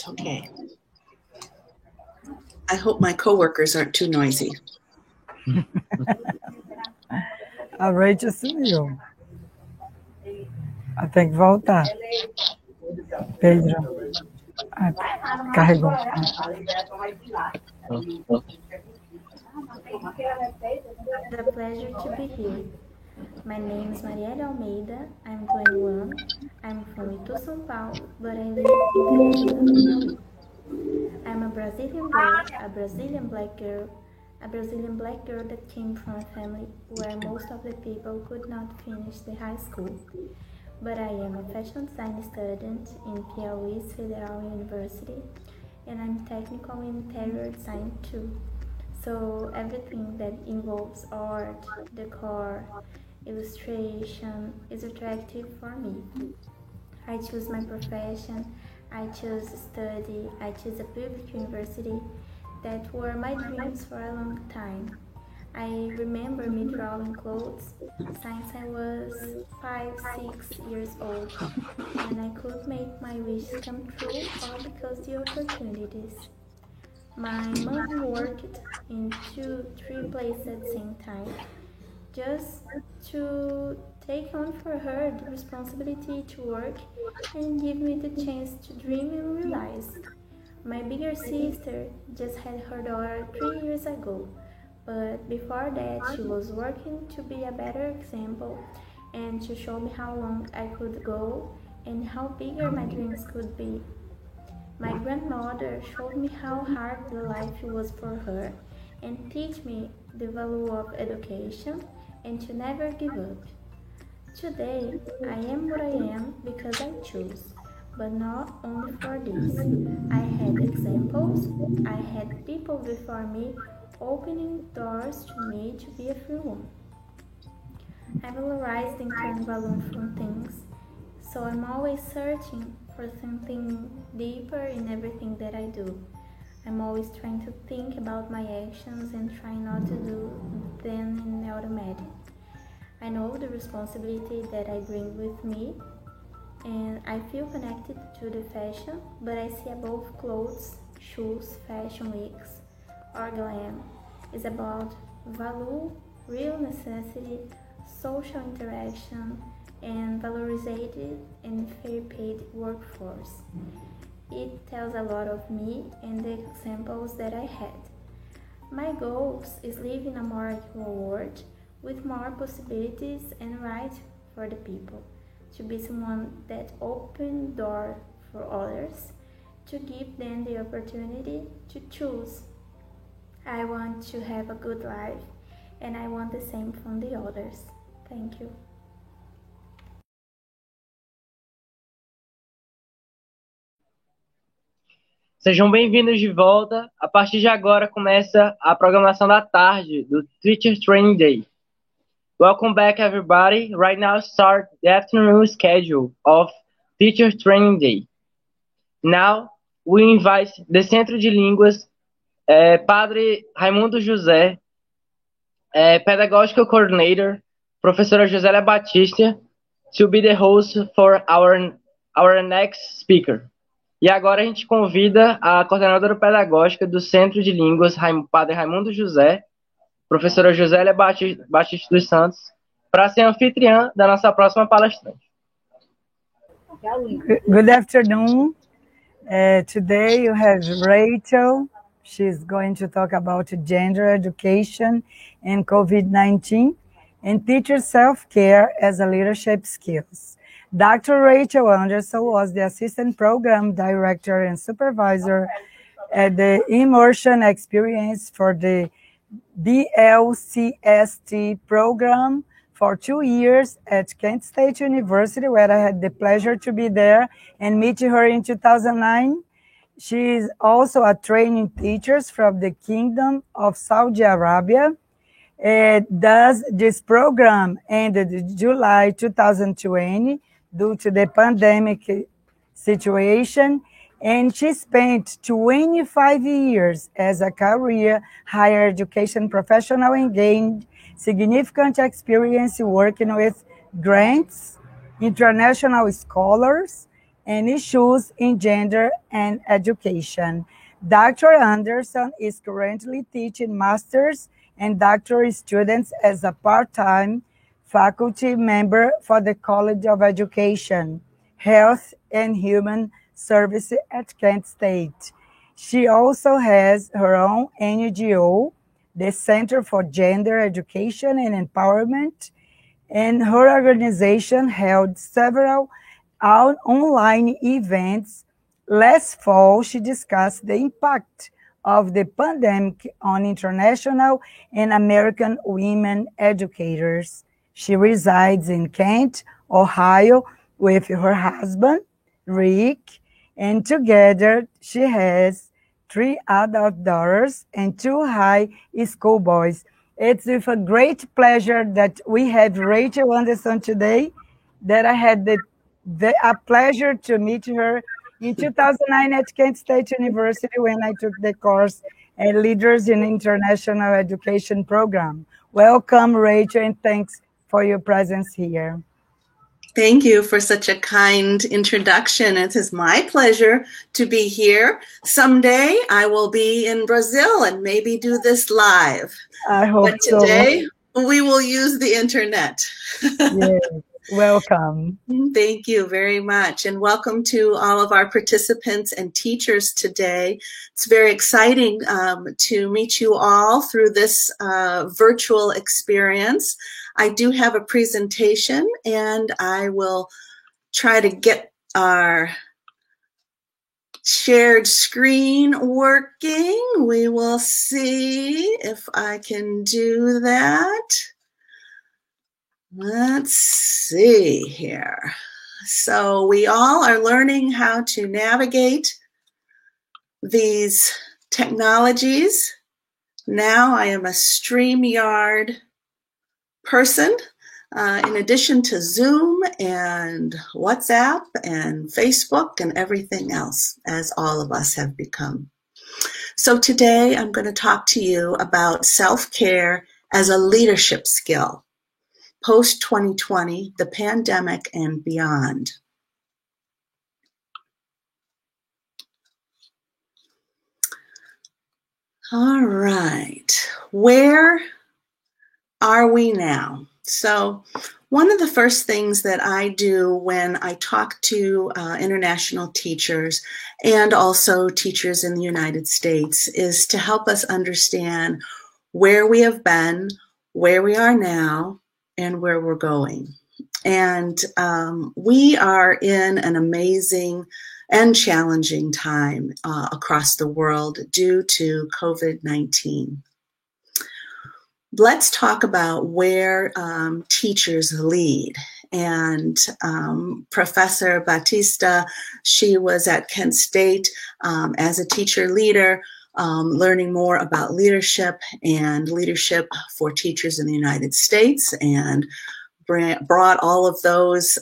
Okay. I hope my coworkers aren't too noisy. A Rachel sumiu. Tem que voltar. Pedro. Carregou. The pleasure to be here. My name is Marielle Almeida. I'm 21. I'm from Itu, São Paulo, but I live in Teresina, Piauí. I'm a Brazilian black girl that came from a family where most of the people could not finish the high school. But I am a fashion design student in Piauí's Federal University, and I'm technical in interior design too. So everything that involves art, decor, illustration is attractive for me. I choose my profession, I choose study, I choose a public university that were my dreams for a long time. I remember me drawing clothes since I was 5, 6 years old, and I could make my wishes come true all because the opportunities. My mom worked in 2, 3 places at the same time, just to take on for her the responsibility to work and give me the chance to dream and realize. My bigger sister just had her daughter 3 years ago, but before that she was working to be a better example and to show me how long I could go and how bigger my dreams could be. My grandmother showed me how hard the life was for her and teach me the value of education and to never give up. Today, I am what I am because I choose, but not only for this. I had examples, I had people before me opening doors to me to be a free woman. I valorized and turned value from things, so I'm always searching for something deeper in everything that I do. I'm always trying to think about my actions and try not to do them in automatic. I know the responsibility that I bring with me, and I feel connected to the fashion, but I see above clothes, shoes, fashion weeks, or glam. It's about value, real necessity, social interaction, and valorized and fair paid workforce. It tells a lot of me and the examples that I had. My goals is live in a more equal world with more possibilities and rights for the people, to be someone that open door for others, to give them the opportunity to choose. I want to have a good life and I want the same from the others. Thank you. Sejam bem-vindos de volta. A partir de agora começa a programação da tarde do Teacher Training Day. Welcome back, everybody. Right now start the afternoon schedule of Teacher Training Day. Now we invite the Centro de Línguas, Padre Raimundo José, Pedagogical Coordinator, Professora Josélia Batista, to be the host for our next speaker. E agora a gente convida a coordenadora pedagógica do Centro de Línguas, Padre Raimundo José, professora Josélia Batista dos Santos, para ser anfitriã da nossa próxima palestrante. Good afternoon. Today you have Rachel. She's going to talk about gender education and COVID-19 and teacher self-care as a leadership skills. Dr. Rachel Anderson was the Assistant Program Director and Supervisor at the Immersion Experience for the BLCST program for 2 years at Kent State University, where I had the pleasure to be there and meet her in 2009. She is also a training teacher from the Kingdom of Saudi Arabia. Does this program ended in July 2020 due to the pandemic situation, and she spent 25 years as a career higher education professional and gained significant experience working with grants, international scholars, and issues in gender and education. Dr. Anderson is currently teaching master's and doctorate students as a part-time faculty member for the College of Education, Health and Human Services at Kent State. She also has her own NGO, the Center for Gender Education and Empowerment, and her organization held several online events. Last fall, she discussed the impact of the pandemic on international and American women educators. She resides in Kent, Ohio, with her husband, Rick, and together she has 3 adult daughters and 2 high school boys. It's with a great pleasure that we have Rachel Anderson today, that I had a pleasure to meet her in 2009 at Kent State University when I took the course Leaders in International Education program. Welcome, Rachel, and thanks for your presence here. Thank you for such a kind introduction. It is my pleasure to be here. Someday I will be in Brazil and maybe do this live. I hope but today we will use the internet. Yes. Welcome. Thank you very much. And welcome to all of our participants and teachers today. It's very exciting to meet you all through this virtual experience. I do have a presentation and I will try to get our shared screen working. We will see if I can do that. Let's see here. So we all are learning how to navigate these technologies. Now I am a StreamYard person, in addition to Zoom and WhatsApp and Facebook and everything else, as all of us have become. So today I'm going to talk to you about self-care as a leadership skill, post-2020, the pandemic, and beyond. All right, where are we now? So one of the first things that I do when I talk to international teachers and also teachers in the United States is to help us understand where we have been, where we are now, and where we're going. And we are in an amazing and challenging time across the world due to COVID-19. Let's talk about where teachers lead. And Professor Batista, she was at Kent State as a teacher leader, learning more about leadership and leadership for teachers in the United States, and brought all of those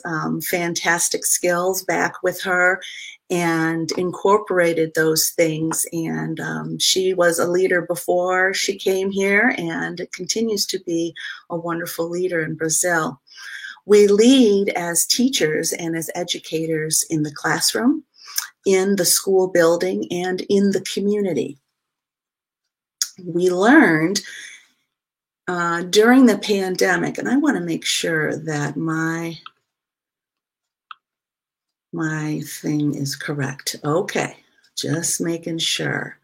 fantastic skills back with her and incorporated those things. And she was a leader before she came here and continues to be a wonderful leader in Brazil. We lead as teachers and as educators in the classroom, in the school building, and in the community. We learned during the pandemic, and I want to make sure that my thing is correct. Okay, just making sure.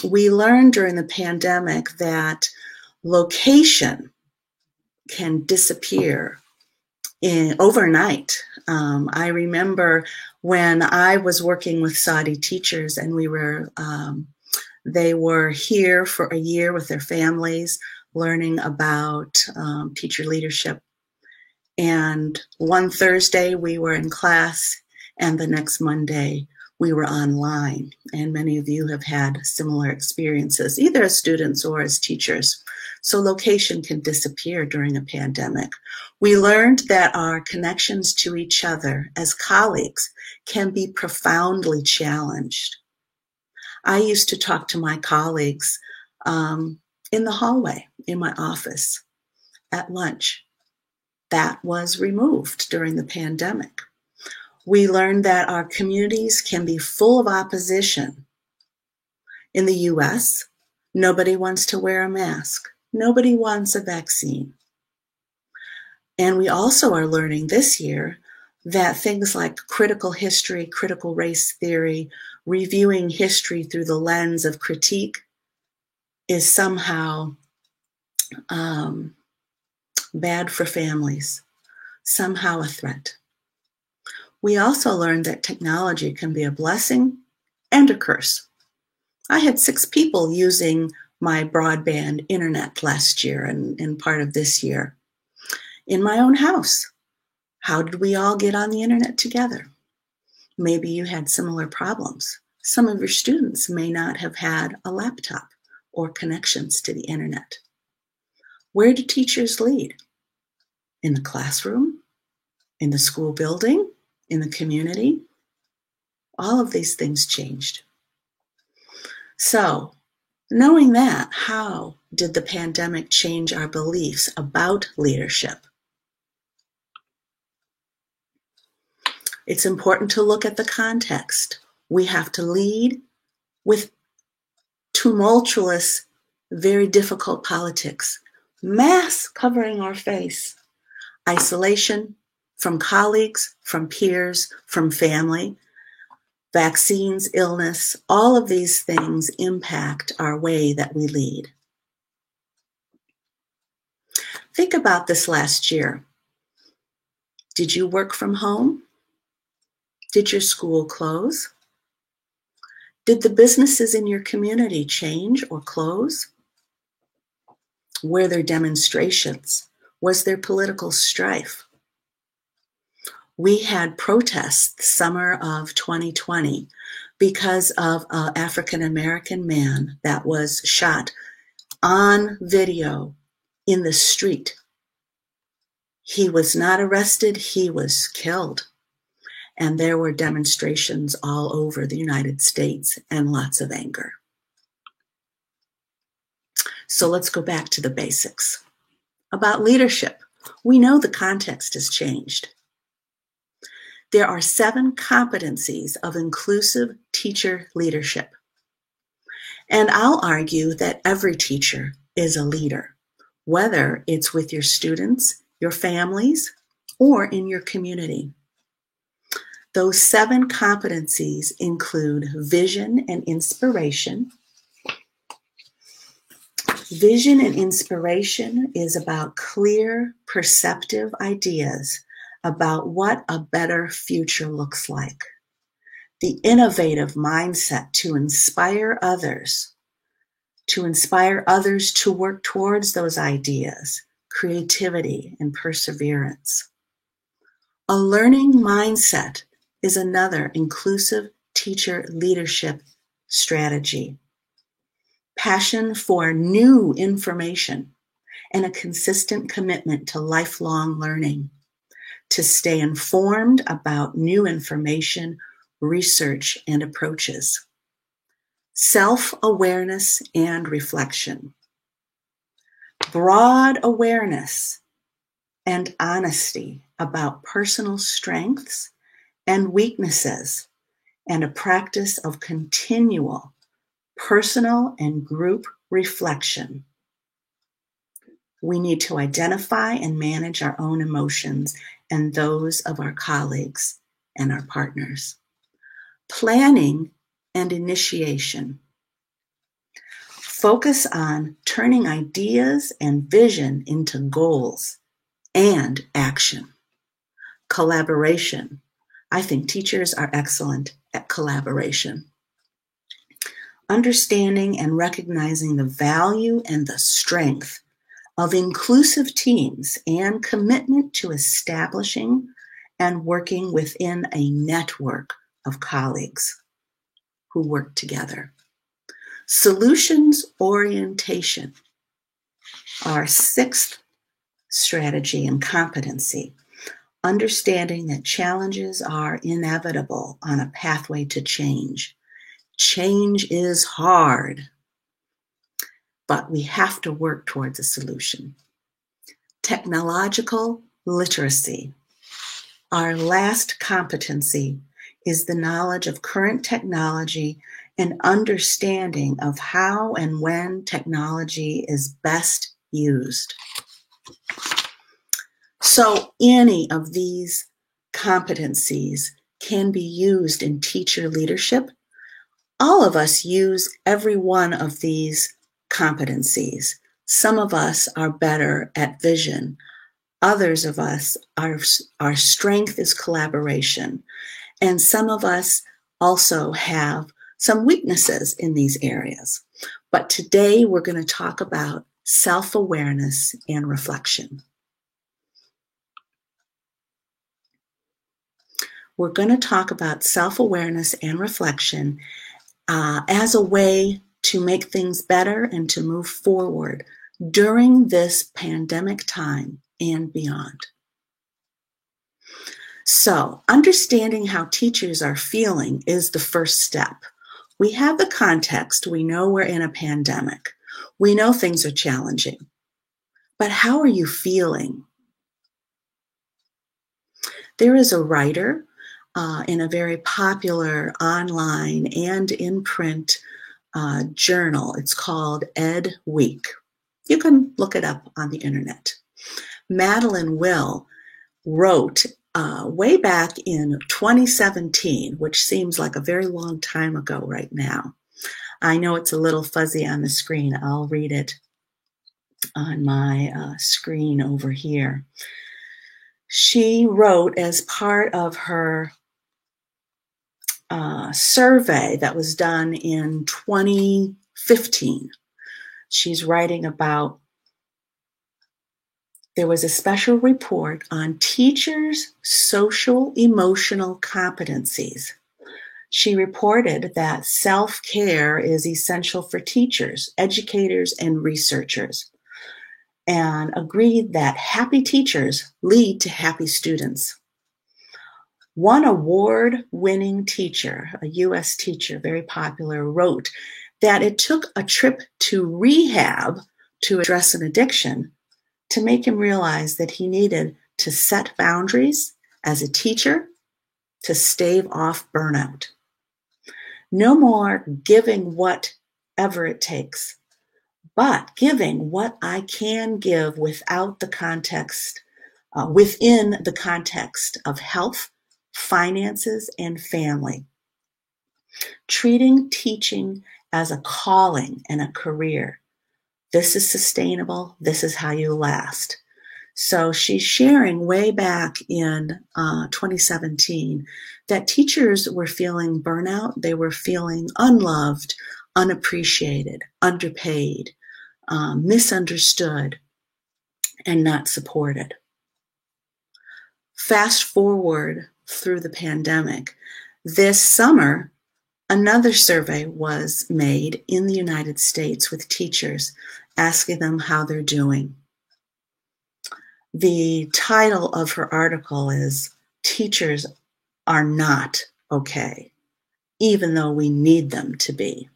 We learned during the pandemic that location can disappear overnight. I remember when I was working with Saudi teachers and we were they were here for a year with their families, learning about teacher leadership. And one Thursday we were in class, and the next Monday we were online. And many of you have had similar experiences, either as students or as teachers. So location can disappear during a pandemic. We learned that our connections to each other as colleagues can be profoundly challenged. I used to talk to my colleagues in the hallway, in my office, at lunch. That was removed during the pandemic. We learned that our communities can be full of opposition. In the US, nobody wants to wear a mask. Nobody wants a vaccine. And we also are learning this year that things like critical history, critical race theory, reviewing history through the lens of critique is somehow bad for families, somehow a threat. We also learned that technology can be a blessing and a curse. I had 6 people using my broadband internet last year and part of this year. In my own house, how did we all get on the internet together? Maybe you had similar problems. Some of your students may not have had a laptop or connections to the internet. Where do teachers lead? In the classroom? In the school building? In the community? All of these things changed. So, knowing that, how did the pandemic change our beliefs about leadership? It's important to look at the context. We have to lead with tumultuous, very difficult politics. Masks covering our face. Isolation from colleagues, from peers, from family. Vaccines, illness, all of these things impact our way that we lead. Think about this last year. Did you work from home? Did your school close? Did the businesses in your community change or close? Were there demonstrations? Was there political strife? We had protests the summer of 2020 because of an African-American man that was shot on video in the street. He was not arrested, he was killed. And there were demonstrations all over the United States and lots of anger. So let's go back to the basics. About leadership, we know the context has changed. There are 7 competencies of inclusive teacher leadership. And I'll argue that every teacher is a leader, whether it's with your students, your families, or in your community. Those 7 competencies include vision and inspiration. Vision and inspiration is about clear, perceptive ideas about what a better future looks like. The innovative mindset to inspire others to work towards those ideas, creativity and perseverance. A learning mindset is another inclusive teacher leadership strategy. Passion for new information and a consistent commitment to lifelong learning, to stay informed about new information, research, and approaches. Self-awareness and reflection. Broad awareness and honesty about personal strengths and weaknesses, and a practice of continual personal and group reflection. We need to identify and manage our own emotions and those of our colleagues and our partners. Planning and initiation. Focus on turning ideas and vision into goals and action. Collaboration. I think teachers are excellent at collaboration. Understanding and recognizing the value and the strength of inclusive teams and commitment to establishing and working within a network of colleagues who work together. Solutions orientation, our 6th strategy and competency. Understanding that challenges are inevitable on a pathway to change. Change is hard, but we have to work towards a solution. Technological literacy. Our last competency is the knowledge of current technology and understanding of how and when technology is best used. So any of these competencies can be used in teacher leadership. All of us use every one of these competencies. Some of us are better at vision. Others of us, our strength is collaboration. And some of us also have some weaknesses in these areas. But today we're going to talk about self-awareness and reflection. We're going to talk about self-awareness and reflection as a way to make things better and to move forward during this pandemic time and beyond. So, understanding how teachers are feeling is the first step. We have the context. We know we're in a pandemic. We know things are challenging. But how are you feeling? There is a writer in a very popular online and in print journal. It's called Ed Week. You can look it up on the internet. Madeline Will wrote way back in 2017, which seems like a very long time ago right now. I know it's a little fuzzy on the screen. I'll read it on my screen over here. She wrote as part of her survey that was done in 2015. She's writing about there was a special report on teachers' social emotional competencies. She reported that self-care is essential for teachers, educators, and researchers, and agreed that happy teachers lead to happy students. One award-winning teacher, a U.S. teacher, very popular, wrote that it took a trip to rehab to address an addiction to make him realize that he needed to set boundaries as a teacher to stave off burnout. No more giving whatever it takes, but giving what I can give without the context, within the context of health, finances, and family. Treating teaching as a calling and a career. This is sustainable. This is how you last. So she's sharing way back in 2017 that teachers were feeling burnout. They were feeling unloved, unappreciated, underpaid, misunderstood, and not supported. Fast forward through the pandemic. This summer, another survey was made in the United States with teachers, asking them how they're doing. The title of her article is "Teachers Are Not Okay, Even Though We Need Them to Be."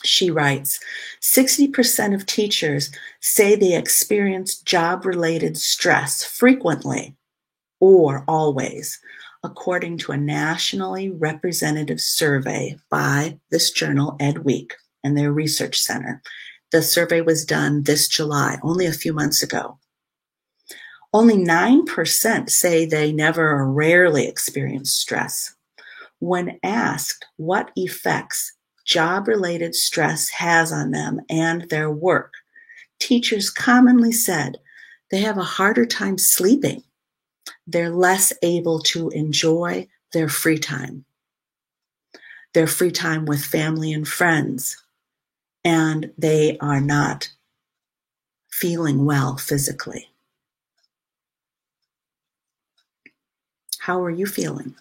She writes, 60% of teachers say they experience job-related stress frequently or always, according to a nationally representative survey by this journal, Ed Week, and their research center. The survey was done this July, only a few months ago. Only 9% say they never or rarely experience stress. When asked what effects job-related stress has on them and their work, teachers commonly said they have a harder time sleeping. They're less able to enjoy their free time with family and friends, and they are not feeling well physically. How are you feeling?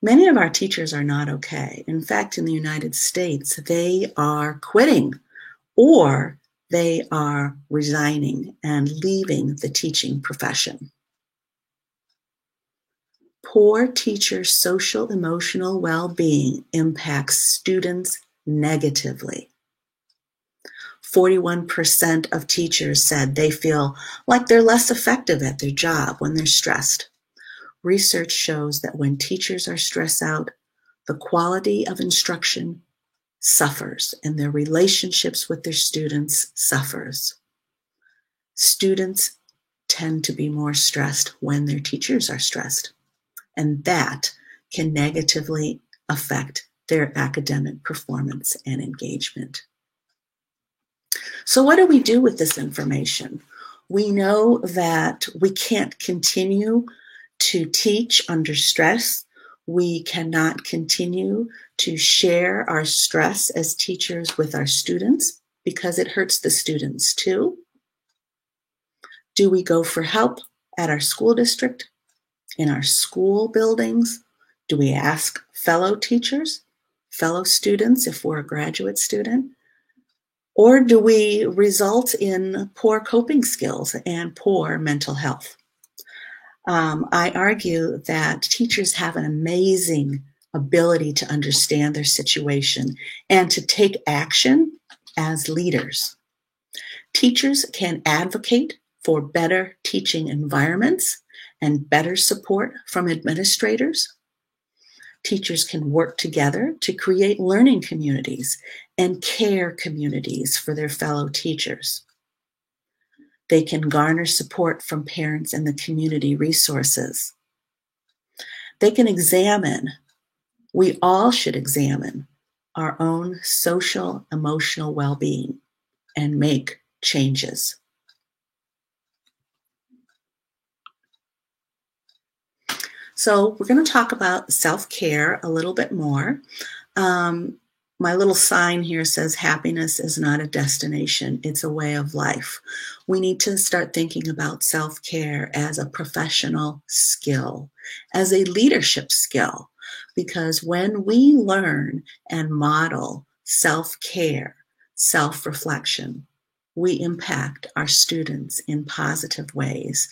Many of our teachers are not okay. In fact, in the United States, they are quitting or they are resigning and leaving the teaching profession. Poor teacher social emotional well-being impacts students negatively. 41% of teachers said they feel like they're less effective at their job when they're stressed. Research shows that when teachers are stressed out, the quality of instruction suffers and their relationships with their students suffers. Students tend to be more stressed when their teachers are stressed, and that can negatively affect their academic performance and engagement. So what do we do with this information? We know that we can't continue to teach under stress. We cannot continue to share our stress as teachers with our students because it hurts the students too. Do we go for help at our school district, in our school buildings? Do we ask fellow teachers, fellow students if we're a graduate student? Or do we result in poor coping skills and poor mental health? I argue that teachers have an amazing ability to understand their situation and to take action as leaders. Teachers can advocate for better teaching environments and better support from administrators. Teachers can work together to create learning communities and care communities for their fellow teachers. They can garner support from parents and the community resources. They can examine, we all should examine, our own social, emotional well-being and make changes. So we're going to talk about self-care a little bit more. My little sign here says happiness is not a destination, it's a way of life. We need to start thinking about self-care as a professional skill, as a leadership skill, because when we learn and model self-care, self-reflection, we impact our students in positive ways.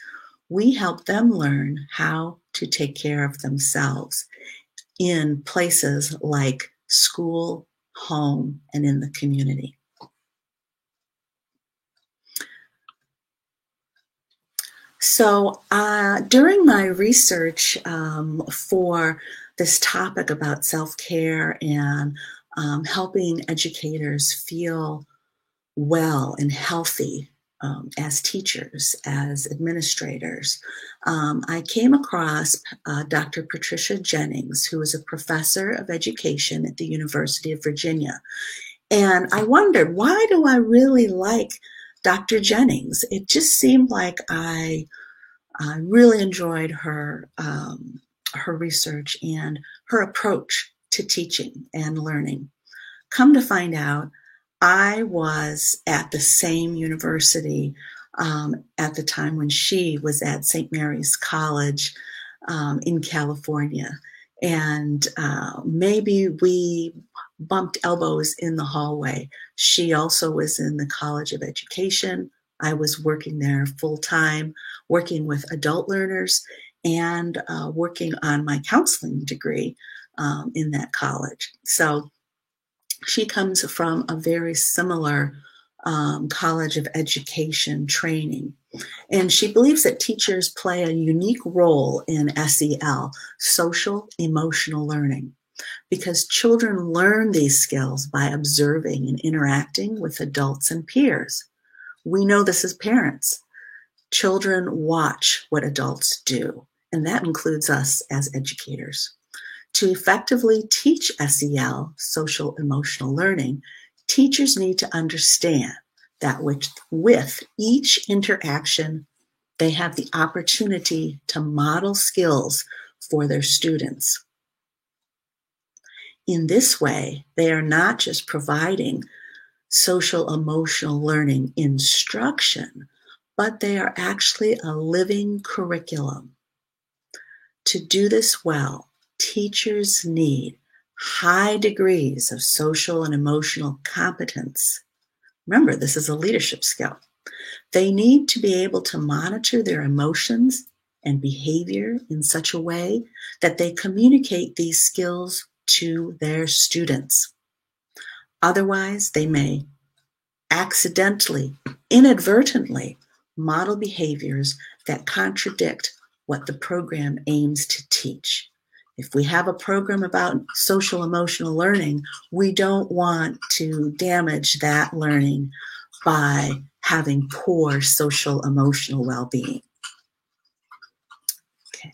We help them learn how to take care of themselves in places like school, home, and in the community. So during my research for this topic about self-care and helping educators feel well and healthy as teachers, as administrators, I came across Dr. Patricia Jennings, who is a professor of education at the University of Virginia. And I wondered, why do I really like Dr. Jennings? It just seemed like I really enjoyed her research and her approach to teaching and learning. Come to find out, I was at the same university at the time when she was at St. Mary's College in California. And maybe we bumped elbows in the hallway. She also was in the College of Education. I was working there full-time, working with adult learners and working on my counseling degree in that college. So she comes from a very similar College of Education training. And she believes that teachers play a unique role in SEL, social emotional learning, because children learn these skills by observing and interacting with adults and peers. We know this as parents. Children watch what adults do, and that includes us as educators. To effectively teach SEL, social emotional learning, teachers need to understand that with each interaction, they have the opportunity to model skills for their students. In this way, they are not just providing social emotional learning instruction, but they are actually a living curriculum. To do this well, teachers need high degrees of social and emotional competence. Remember, this is a leadership skill. They need to be able to monitor their emotions and behavior in such a way that they communicate these skills to their students. Otherwise, they may accidentally, inadvertently model behaviors that contradict what the program aims to teach. If we have a program about social emotional learning, we don't want to damage that learning by having poor social emotional well-being. Okay.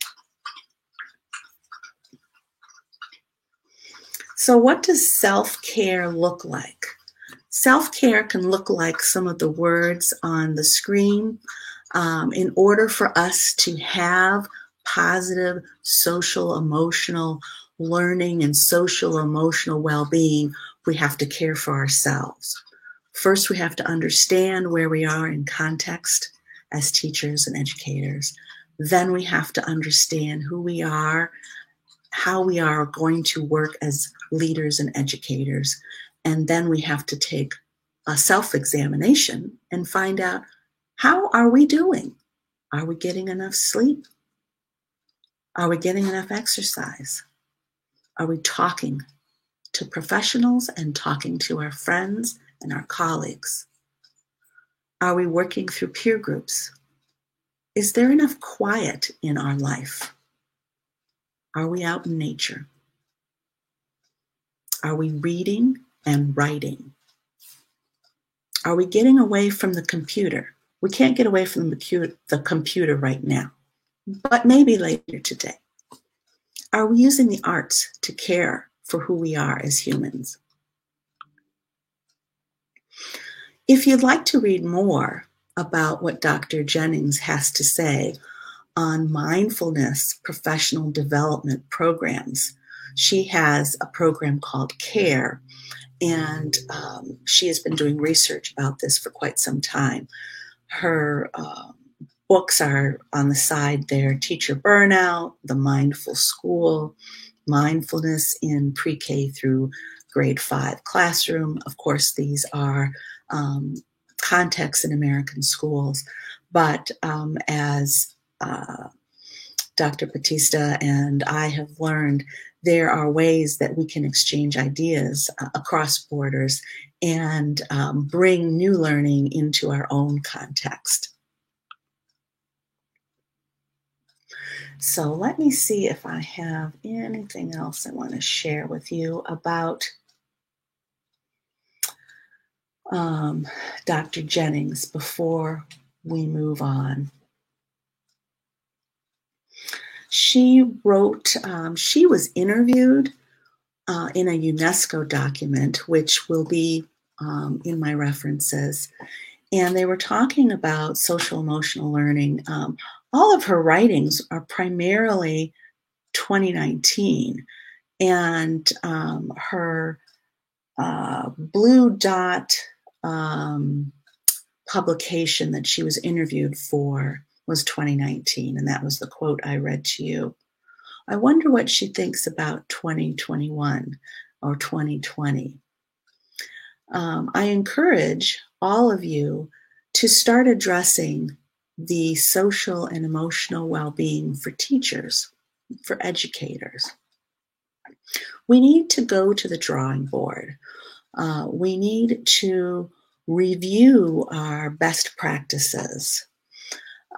So what does self-care look like? Self-care can look like some of the words on the screen. In order for us to have positive social emotional learning and social emotional well-being, we have to care for ourselves. First, we have to understand where we are in context as teachers and educators. Then we have to understand who we are, how we are going to work as leaders and educators. And then we have to take a self-examination and find out, how are we doing? Are we getting enough sleep? Are we getting enough exercise? Are we talking to professionals and talking to our friends and our colleagues? Are we working through peer groups? Is there enough quiet in our life? Are we out in nature? Are we reading and writing? Are we getting away from the computer? We can't get away from the computer right now, but maybe later today. Are we using the arts to care for who we are as humans? If you'd like to read more about what Dr. Jennings has to say on mindfulness professional development programs, she has a program called CARE, and she has been doing research about this for quite some time. Her books are on the side there: Teacher Burnout, The Mindful School, Mindfulness in Pre-K through Grade 5 Classroom. Of course, these are contexts in American schools, but as Dr. Batista and I have learned, there are ways that we can exchange ideas across borders and bring new learning into our own context. So let me see if I have anything else I want to share with you about Dr. Jennings before we move on. She wrote, she was interviewed in a UNESCO document, which will be in my references, and they were talking about social emotional learning. All of her writings are primarily 2019, and her Blue Dot publication that she was interviewed for was 2019, and that was the quote I read to you. I wonder what she thinks about 2021 or 2020. I encourage all of you to start addressing the social and emotional well-being for teachers, for educators. We need to go to the drawing board. We need to review our best practices.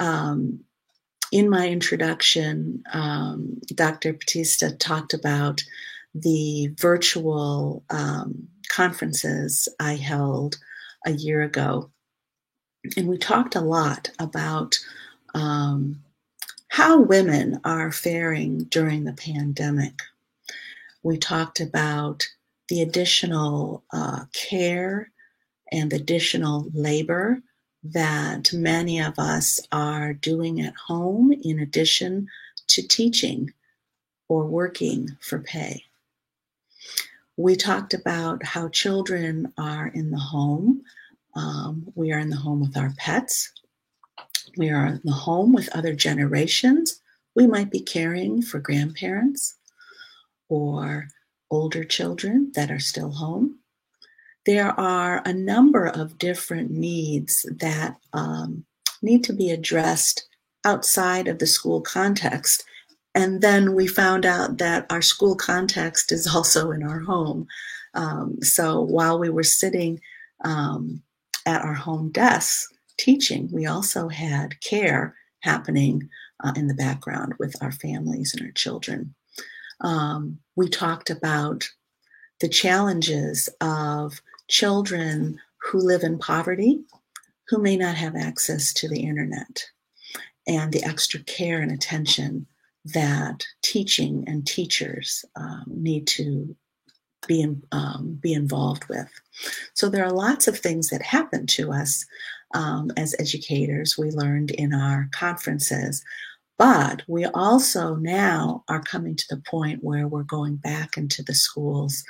In my introduction, Dr. Batista talked about the virtual conferences I held a year ago. And we talked a lot about how women are faring during the pandemic. We talked about the additional care and additional labor that many of us are doing at home in addition to teaching or working for pay. We talked about how children are in the home. We are in the home with our pets. We are in the home with other generations. We might be caring for grandparents or older children that are still home. There are a number of different needs that need to be addressed outside of the school context. And then we found out that our school context is also in our home. So while we were sitting at our home desks teaching, we also had care happening in the background with our families and our children. We talked about the challenges of children who live in poverty, who may not have access to the internet, and the extra care and attention that teaching and teachers need to be involved with. So there are lots of things that happen to us as educators. We learned in our conferences, but we also now are coming to the point where we're going back into the schools.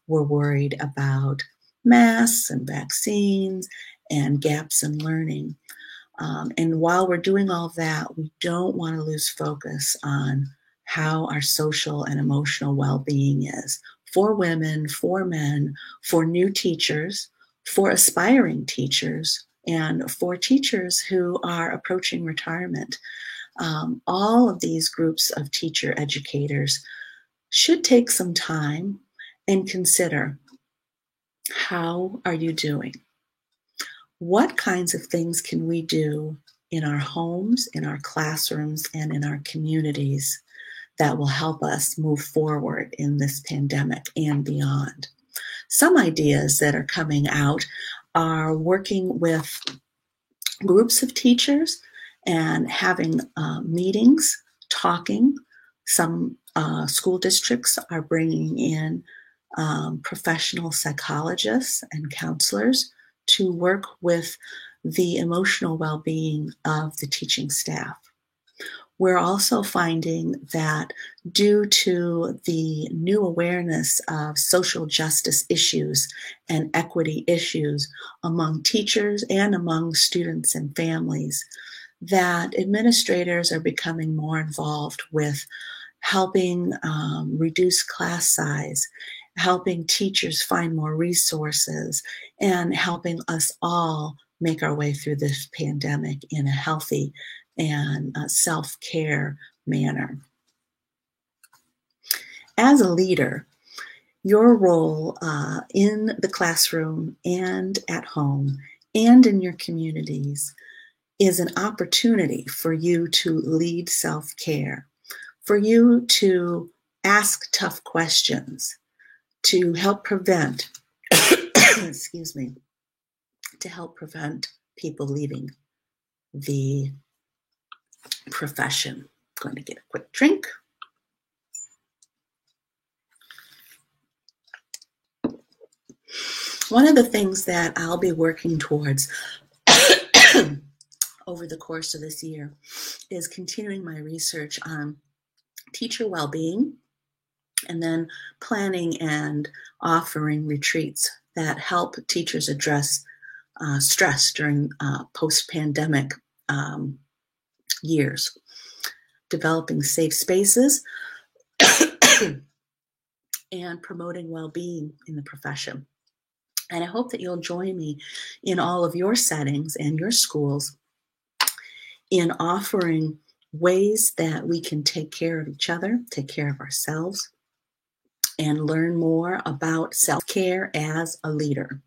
We're worried about masks and vaccines and gaps in learning. And while we're doing all of that, we don't want to lose focus on how our social and emotional well-being is for women, for men, for new teachers, for aspiring teachers, and for teachers who are approaching retirement. All of these groups of teacher educators should take some time and consider, how are you doing? What kinds of things can we do in our homes, in our classrooms, and in our communities that will help us move forward in this pandemic and beyond? Some ideas that are coming out are working with groups of teachers and having meetings, talking. Some school districts are bringing in professional psychologists and counselors to work with the emotional well-being of the teaching staff. We're also finding that due to the new awareness of social justice issues and equity issues among teachers and among students and families, that administrators are becoming more involved with helping reduce class size, helping teachers find more resources, and helping us all make our way through this pandemic in a healthy and self-care manner. As a leader, your role in the classroom and at home and in your communities is an opportunity for you to lead self-care, for you to ask tough questions, to help prevent, excuse me, to help prevent people leaving the profession. I'm going to get a quick drink. One of the things that I'll be working towards over the course of this year is continuing my research on teacher well-being, and then planning and offering retreats that help teachers address stress during post-pandemic years, developing safe spaces and promoting well-being in the profession. And I hope that you'll join me in all of your settings and your schools in offering ways that we can take care of each other, take care of ourselves, and learn more about self-care as a leader.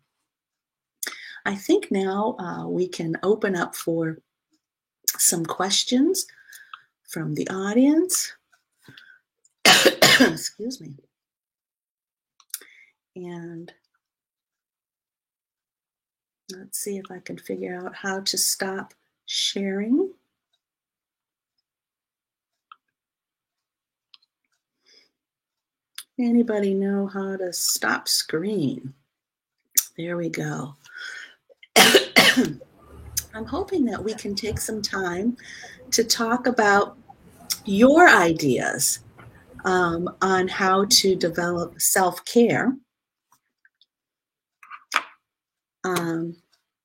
I think now we can open up for some questions from the audience. Excuse me. And let's see if I can figure out how to stop sharing. Anybody know how to stop screen? There we go. I'm hoping that we can take some time to talk about your ideas on how to develop self-care.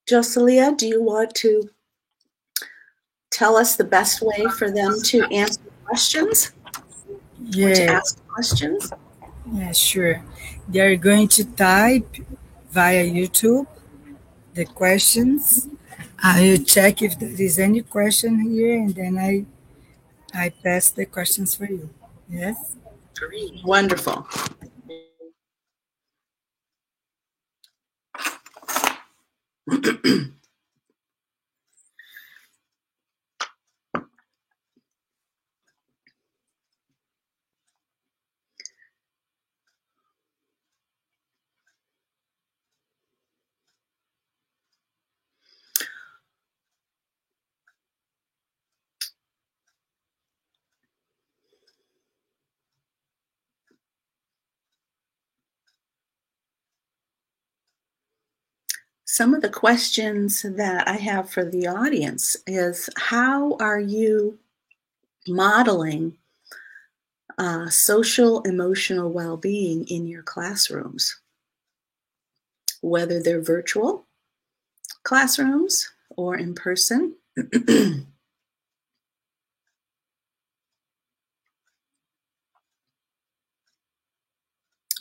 Joselia, do you want to tell us the best way for them to answer questions? Yeah. Or to ask questions? Yeah, sure. They're going to type via YouTube the questions. I will check if there is any question here, and then I pass the questions for you. Yes? Some of the questions that I have for the audience is, how are you modeling social emotional well-being in your classrooms, whether they're virtual classrooms or in person?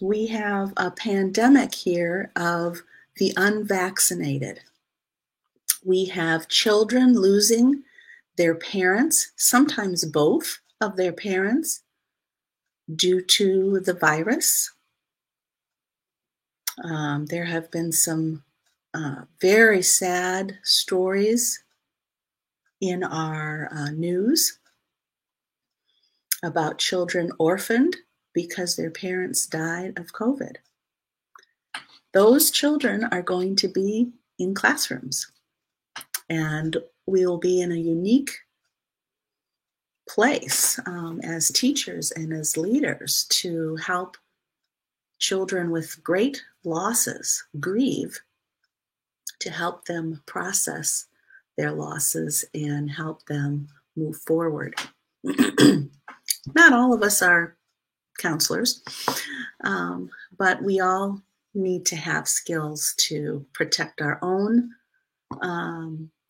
We have a pandemic here of the unvaccinated. We have children losing their parents, sometimes both of their parents, due to the virus. There have been some very sad stories in our news about children orphaned because their parents died of COVID. Those children are going to be in classrooms, and we will be in a unique place as teachers and as leaders to help children with great losses grieve, to help them process their losses and help them move forward. Not all of us are counselors, but we all need to have skills to protect our own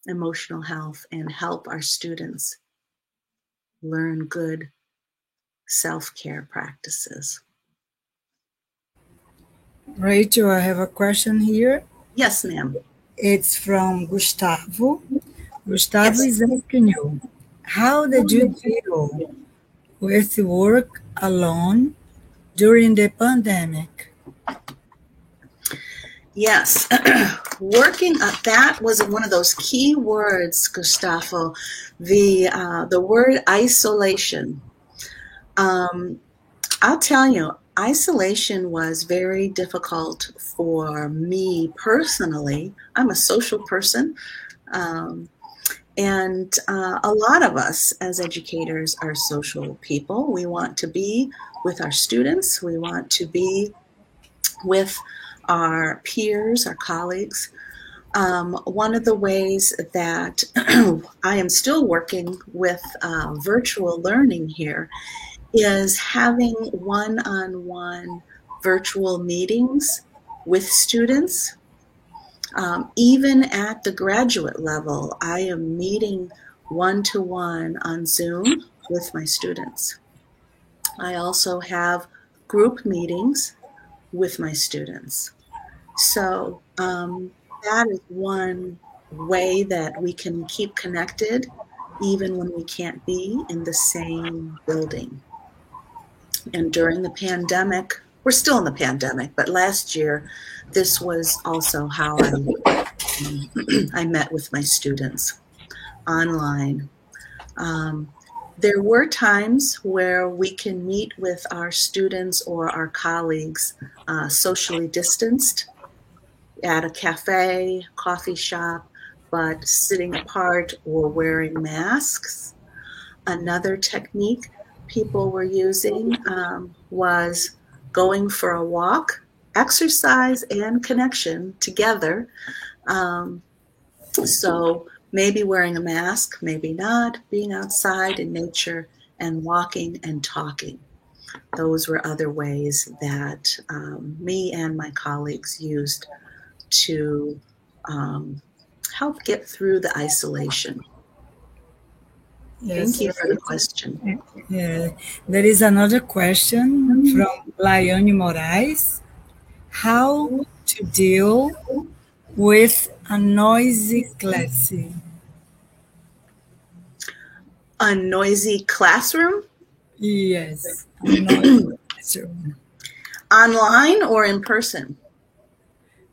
emotional health and help our students learn good self-care practices. Rachel, I have a question here. Yes, ma'am. It's from Gustavo. Gustavo is asking you, how did you deal with work alone during the pandemic? Yes, working, that was one of those key words, Gustavo, the word isolation. I'll tell you, isolation was very difficult for me personally. I'm a social person, and a lot of us as educators are social people. We want to be with our students. We want to be with our peers, our colleagues. One of the ways that I am still working with virtual learning here is having one-on-one virtual meetings with students. Even at the graduate level, I am meeting one-to-one on Zoom with my students. I also have group meetings with my students. So that is one way that we can keep connected even when we can't be in the same building. And during the pandemic, we're still in the pandemic, but last year, this was also how I met with my students online. There were times where we can meet with our students or our colleagues socially distanced at a cafe, coffee shop, but sitting apart or wearing masks. Another technique people were using was going for a walk, exercise and connection together. So maybe wearing a mask, maybe not, being outside in nature and walking and talking. Those were other ways that me and my colleagues used to help get through the isolation. Yes, thank you for the question. Yeah. There is another question from Laiane Moraes. How to deal with a noisy class? A noisy classroom? Yes, a noisy classroom. Online or in person?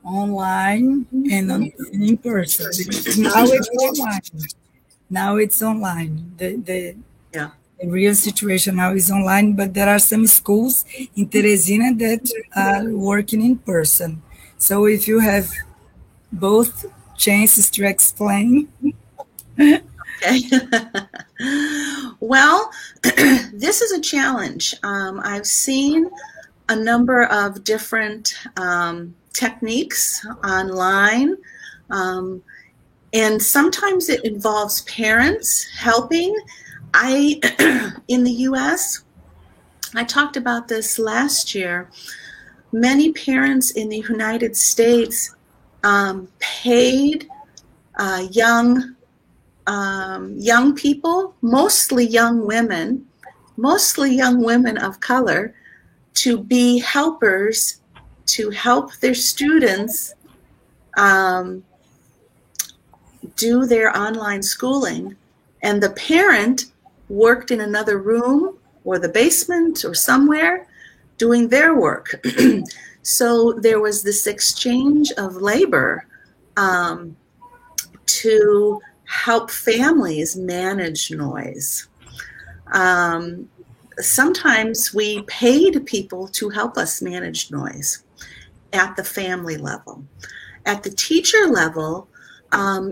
online and in person. Because now it's online. Now it's online. Yeah. The real situation now is online, but there are some schools in Teresina that are working in person. So if you have both chances to explain. Okay. Well, this is a challenge. I've seen a number of different techniques online, and sometimes it involves parents helping. In the US, I talked about this last year. Many parents in the United States paid young people, mostly young women of color, to be helpers to help their students do their online schooling. And the parent worked in another room or the basement or somewhere doing their work. So there was this exchange of labor to help families manage noise. Sometimes we paid people to help us manage noise at the family level. At the teacher level,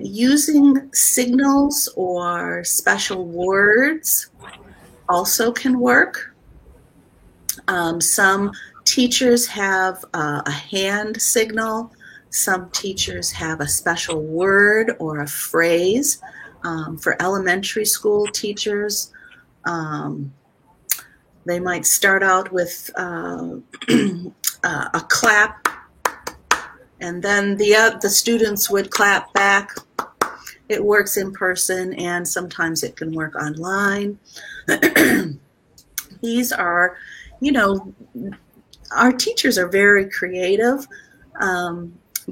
using signals or special words also can work. Some teachers have a hand signal. Some teachers have a special word or a phrase. For elementary school teachers, they might start out with a clap, and then the students would clap back. It works in person, and sometimes it can work online. These are, our teachers are very creative,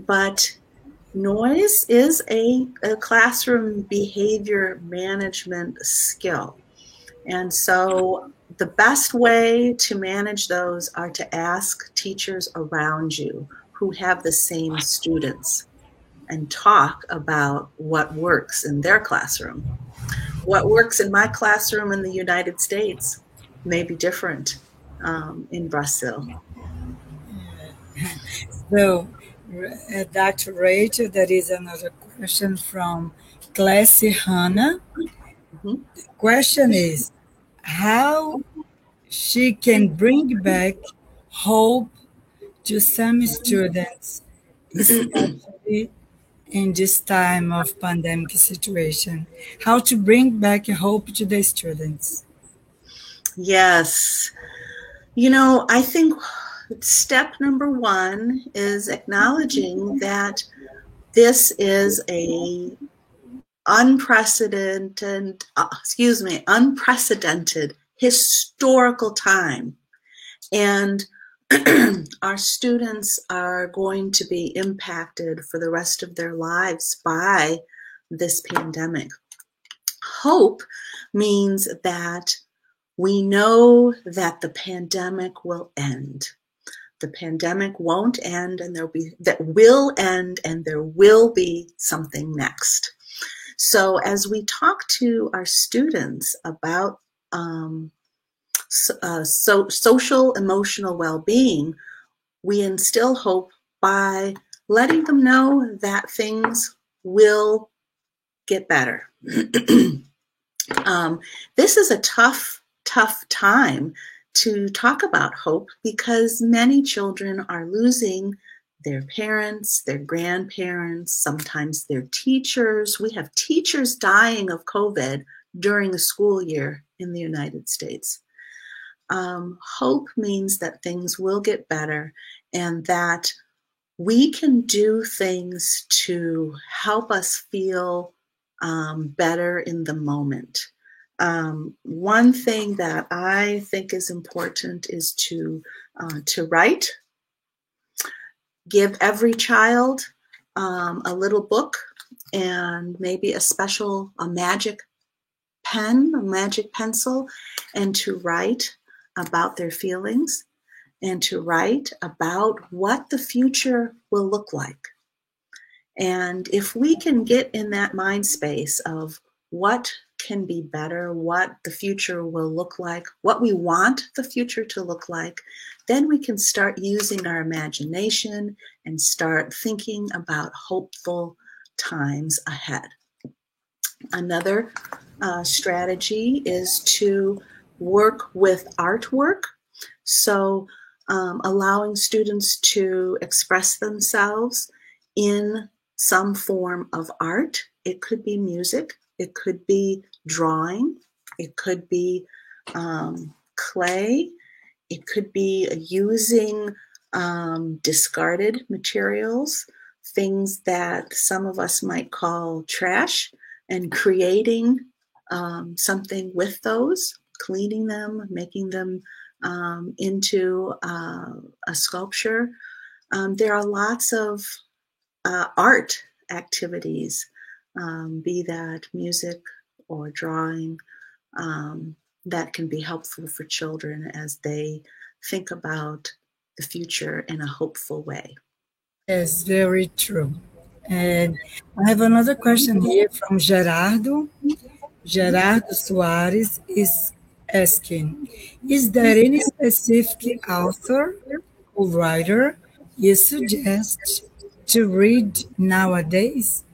but noise is a classroom behavior management skill. And so the best way to manage those are to ask teachers around you who have the same students and talk about what works in their classroom. What works in my classroom in the United States may be different in Brazil. So, Dr. Rachel, there is another question from Classy Hannah. Mm-hmm. The question is, how she can bring back hope to some students, especially in this time of pandemic situation. How to bring back hope to the students? Yes. I think step number one is acknowledging that this is a unprecedented historical time. And our students are going to be impacted for the rest of their lives by this pandemic. Hope means that we know that the pandemic will end. The pandemic won't end, and there will be something next. So as we talk to our students about social emotional well-being, we instill hope by letting them know that things will get better. This is a tough time to talk about hope because many children are losing their parents, their grandparents, sometimes their teachers. We have teachers dying of COVID during the school year in the United States. Hope means that things will get better and that we can do things to help us feel better in the moment. One thing that I think is important is to write. Give every child a little book and maybe a magic pen, a magic pencil, and to write about their feelings. and to write about what the future will look like. And if we can get in that mind space of what can be better, what the future will look like, what we want the future to look like, then we can start using our imagination and start thinking about hopeful times ahead. Another strategy is to work with artwork. So allowing students to express themselves in some form of art. It could be music, it could be drawing, it could be clay, it could be using discarded materials, things that some of us might call trash, and creating something with those, cleaning them, making them into a sculpture. There are lots of art activities, be that music or drawing, that can be helpful for children as they think about the future in a hopeful way. Yes, very true. And I have another question here from Gerardo. Gerardo Soares is asking, is there any specific author or writer you suggest to read nowadays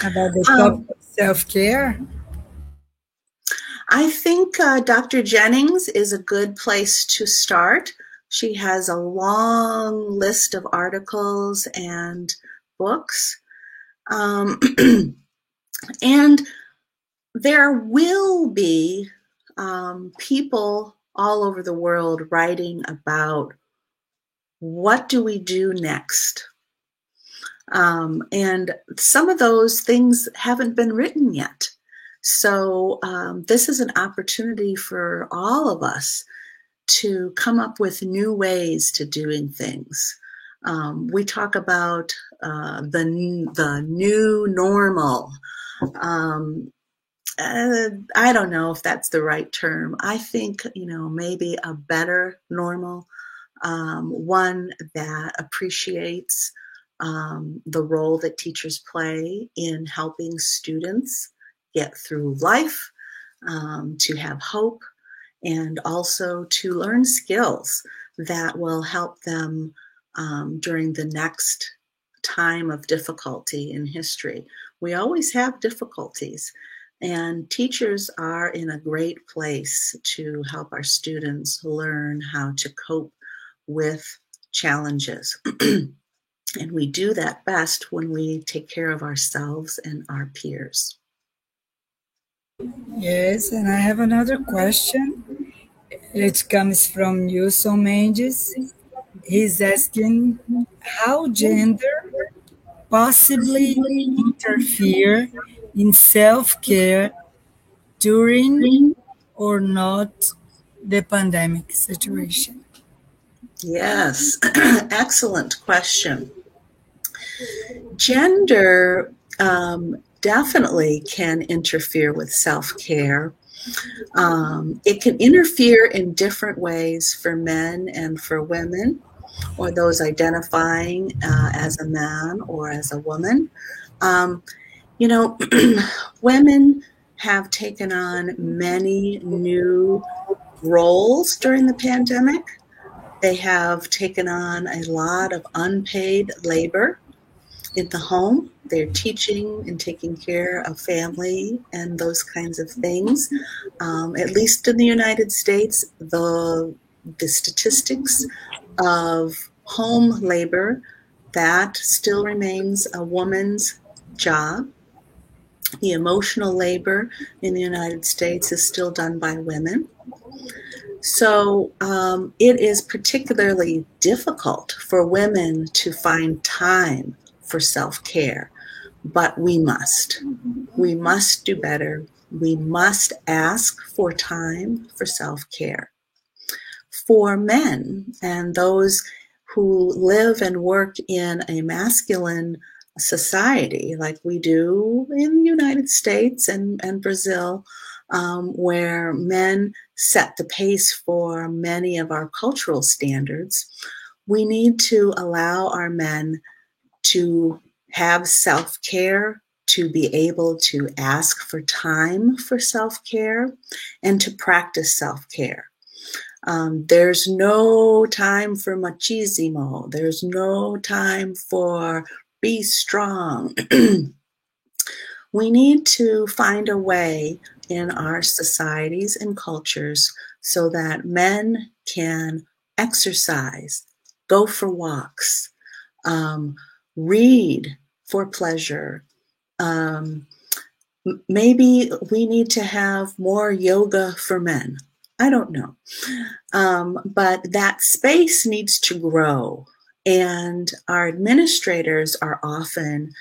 about the topic of self-care? I think Dr. Jennings is a good place to start. She has a long list of articles and books. And there will be people all over the world writing about what do we do next. And some of those things haven't been written yet. So this is an opportunity for all of us to come up with new ways to doing things. We talk about the new normal. I don't know if that's the right term. I think, maybe a better normal, one that appreciates the role that teachers play in helping students get through life, to have hope, and also to learn skills that will help them during the next time of difficulty in history. We always have difficulties, and teachers are in a great place to help our students learn how to cope with challenges. And we do that best when we take care of ourselves and our peers. Yes, and I have another question. It comes from Nilson Mendes. He's asking how gender possibly interfere in self-care during or not the pandemic situation. Yes, excellent question. Gender definitely can interfere with self-care. It can interfere in different ways for men and for women, or those identifying as a man or as a woman. Women have taken on many new roles during the pandemic. They have taken on a lot of unpaid labor in the home. They're teaching and taking care of family and those kinds of things. At least in the United States, the statistics of home labor, that still remains a woman's job. The emotional labor in the United States is still done by women. So it is particularly difficult for women to find time for self-care, but we must. We must do better. We must ask for time for self-care. For men and those who live and work in a masculine society like we do in the United States and Brazil, where men set the pace for many of our cultural standards, we need to allow our men to have self-care, to be able to ask for time for self-care, and to practice self-care. There's no time for machismo. There's no time for be strong. We need to find a way in our societies and cultures so that men can exercise, go for walks, read for pleasure. Maybe we need to have more yoga for men. I don't know. But that space needs to grow. And our administrators are often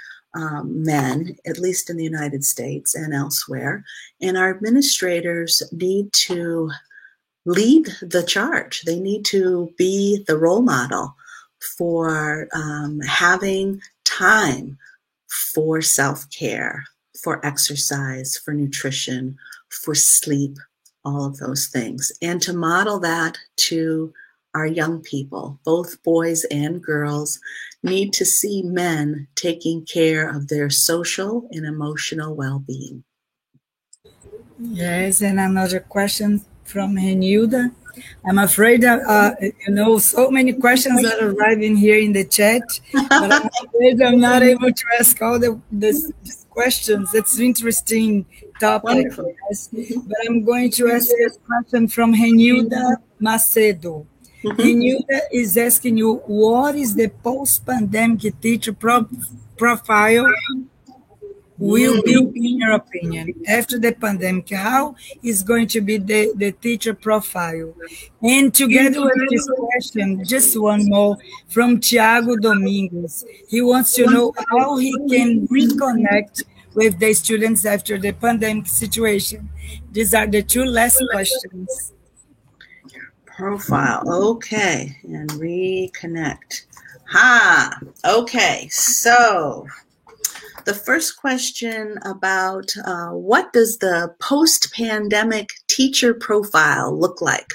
men, at least in the United States and elsewhere. And our administrators need to lead the charge. They need to be the role model for having time for self-care, for exercise, for nutrition, for sleep, all of those things. And to model that to our young people, both boys and girls, need to see men taking care of their social and emotional well-being. Yes, and another question from Renilda. I'm afraid so many questions are arriving here in the chat, but I'm afraid I'm not able to ask all these questions. It's an interesting topic. Yes. But I'm going to ask a question from Renilda Macedo. Renilda is asking you, what is the post-pandemic teacher profile will be, in your opinion, after the pandemic? How is going to be the teacher profile? And together with this question, just one more from Tiago Domingues. He wants to know how he can reconnect with the students after the pandemic situation. These are the two last questions. Profile, okay, and reconnect. Okay, so the first question about what does the post-pandemic teacher profile look like?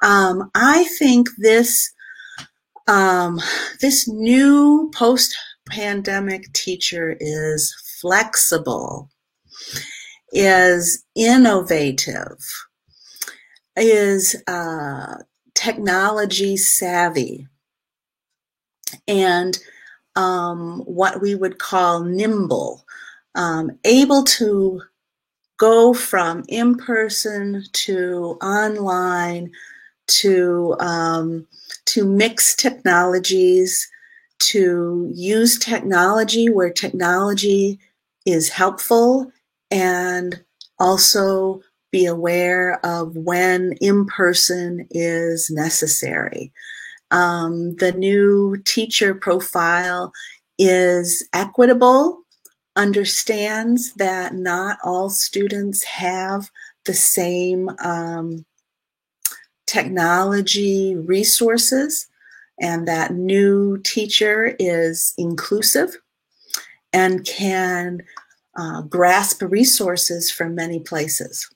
I think this new post-pandemic teacher is flexible, is innovative, is technology savvy, and what we would call nimble, able to go from in-person to online to mix technologies, to use technology where technology is helpful, and also be aware of when in-person is necessary. The new teacher profile is equitable, understands that not all students have the same technology resources, and that new teacher is inclusive and can grasp resources from many places.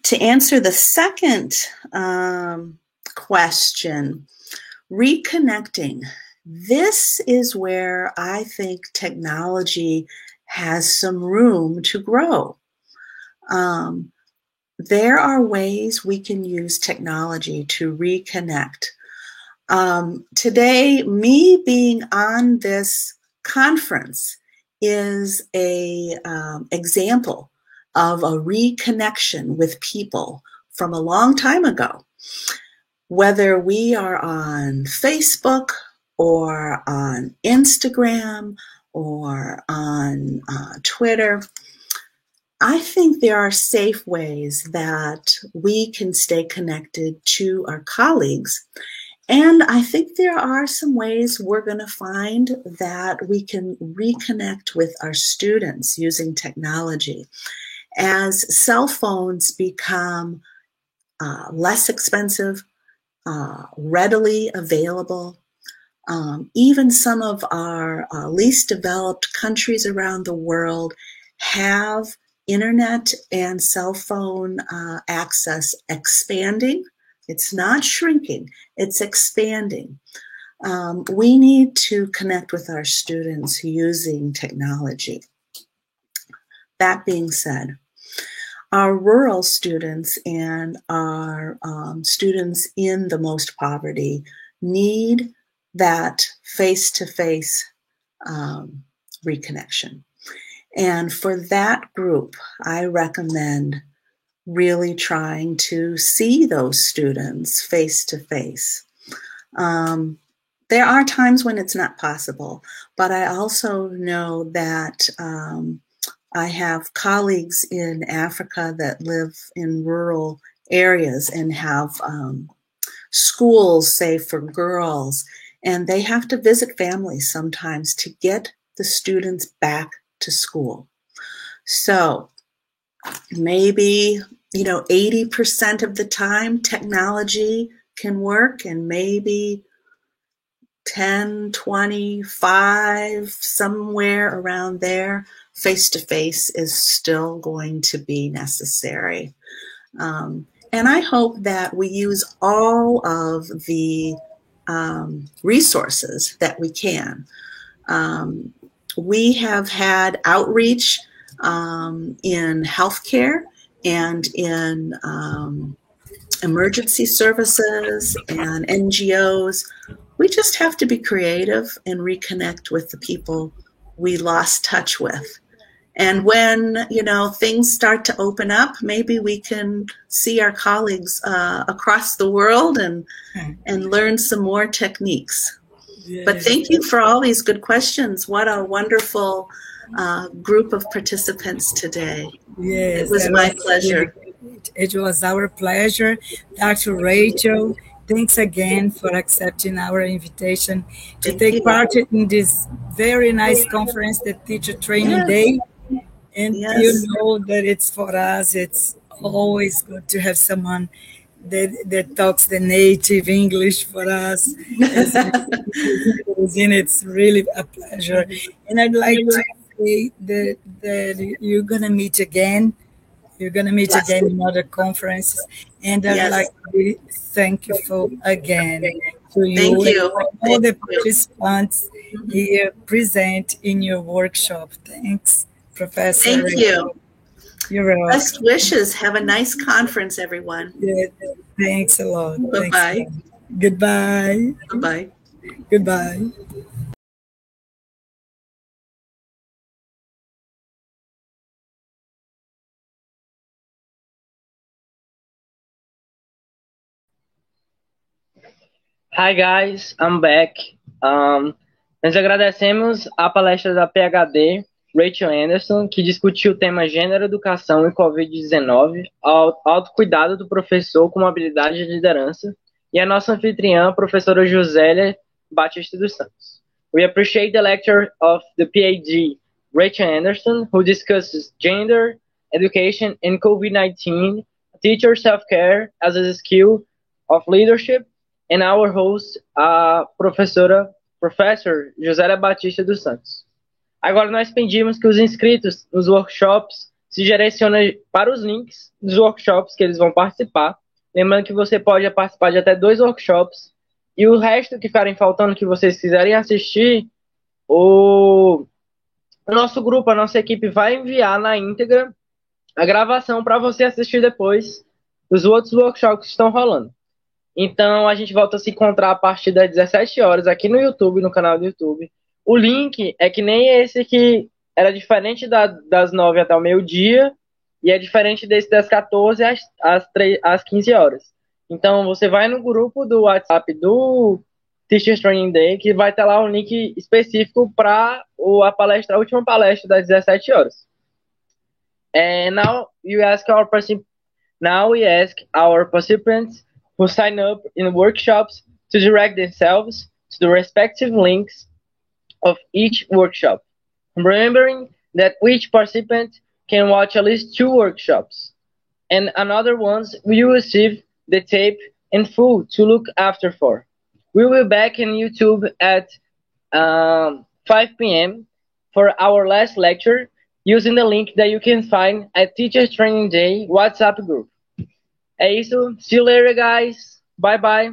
To answer the second question, reconnecting. This is where I think technology has some room to grow. There are ways we can use technology to reconnect. Today, me being on this conference is an example of a reconnection with people from a long time ago. Whether we are on Facebook or on Instagram or on Twitter, I think there are safe ways that we can stay connected to our colleagues. And I think there are some ways we're going to find that we can reconnect with our students using technology. As cell phones become less expensive, readily available, even some of our least developed countries around the world have internet and cell phone access expanding. It's not shrinking, it's expanding. We need to connect with our students using technology. That being said, our rural students and our students in the most poverty need that face-to-face reconnection. And for that group, I recommend really trying to see those students face-to-face. There are times when it's not possible, but I also know that I have colleagues in Africa that live in rural areas and have schools, say, for girls, and they have to visit families sometimes to get the students back to school. So maybe, 80% of the time technology can work, and maybe 10, 25, somewhere around there, face-to-face is still going to be necessary. And I hope that we use all of the resources that we can. We have had outreach in healthcare and in emergency services and NGOs. We just have to be creative and reconnect with the people we lost touch with. And when, things start to open up, maybe we can see our colleagues across the world and learn some more techniques. Yes. But thank you for all these good questions. What a wonderful group of participants today. Yes, it was my pleasure. It was our pleasure. Dr. Rachel, thanks again for accepting our invitation to take part in this very nice conference, the Teacher Training Day. And you know that it's for us, it's always good to have someone that talks the native English for us. And it's really a pleasure. And I'd like to say that you're going to meet again. You're going to meet again in other conferences. And I'd like to be thankful again to you. Thank you. And all the participants here present in your workshop. Thanks, Professor. Thank you. You're welcome. Best wishes. Have a nice conference, everyone. Yeah, thanks a lot. Bye-bye. Goodbye. Bye-bye. Goodbye. Hi guys, I'm back. Nós agradecemos a palestra da PhD Rachel Anderson, que discutiu o tema Gênero, Educação e Covid-19, autocuidado do professor como habilidade de liderança, e a nossa anfitriã, professora Josélia Batista dos Santos. We appreciate the lecture of the PhD Rachel Anderson, who discusses gender, education, and COVID-19, teacher self-care as a skill of leadership, and our host, a Professor Josélia Batista dos Santos. Agora nós pedimos que os inscritos nos workshops se direcionem para os links dos workshops que eles vão participar. Lembrando que você pode participar de até 2 workshops. E o resto que ficarem faltando, que vocês quiserem assistir, o nosso grupo, a nossa equipe vai enviar na íntegra a gravação para você assistir depois dos outros workshops que estão rolando. Então, a gente volta a se encontrar a partir das 17 horas aqui no YouTube, no canal do YouTube. O link é que nem esse que era diferente das 9 até o meio-dia e é diferente desse das 14 às 15 horas. Então, você vai no grupo do WhatsApp do Teachers Training Day, que vai ter lá um link específico para a última palestra das 17 horas. And now we ask our participants who sign up in workshops to direct themselves to the respective links of each workshop, remembering that each participant can watch at least 2 workshops, and another ones will receive the tape in full to look after for. We will be back in YouTube at 5 p.m. for our last lecture, using the link that you can find at Teachers Training Day WhatsApp group. É isso. See you later, guys. Bye bye.